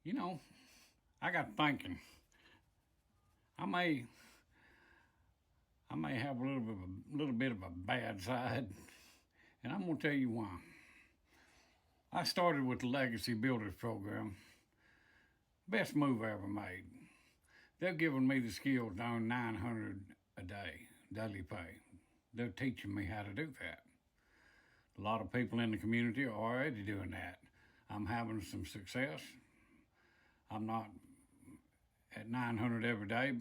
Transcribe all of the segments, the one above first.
You know, I got thinking. I may, I may have little bit of a bad side, and I'm gonna tell you why. I started with the Legacy Builders Program. Best move I ever made. They've given me the skills to earn 900 a day, daily pay. They're teaching me how to do that. A lot of people in the community are already doing that. I'm having some success. I'm not at 900 every day,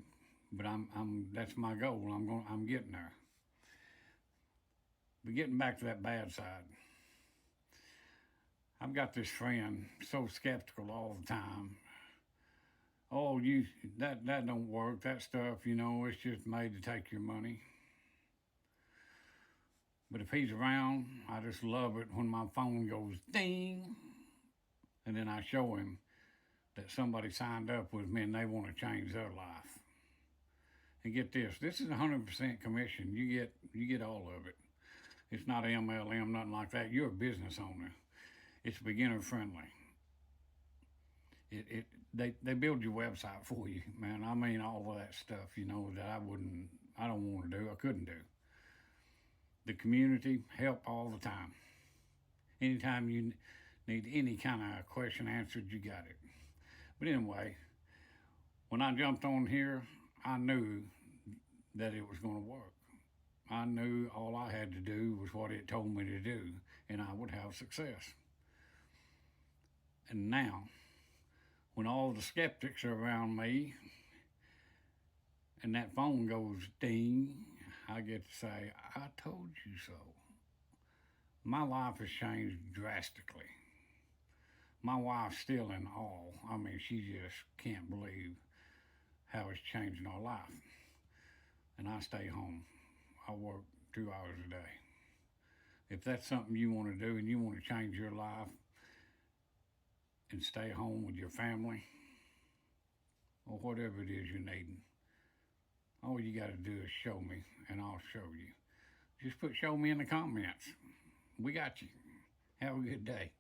but I'm that's my goal. I'm getting there. But getting back to that bad side, I've got this friend so skeptical all the time. Oh, that don't work. That stuff, it's just made to take your money. But if he's around, I just love it when my phone goes ding, and then I show him that somebody signed up with me and they want to change their life. And get this, this is 100% commission. You get all of it. It's not MLM, nothing like that. You're a business owner. It's beginner friendly. They build your website for you, man. I mean all of that stuff, that I don't want to do, I couldn't do. The community help all the time. Anytime you need any kind of question answered, you got it. But anyway, when I jumped on here, I knew that it was going to work. I knew all I had to do was what it told me to do, and I would have success. And now, when all the skeptics are around me and that phone goes ding, I get to say, I told you so. My life has changed drastically. My wife's still in awe. I mean, she just can't believe how it's changing our life. And I stay home. I work 2 hours a day. If that's something you want to do and you want to change your life and stay home with your family or whatever it is you're needing, all you got to do is show me and I'll show you. Just put show me in the comments. We got you. Have a good day.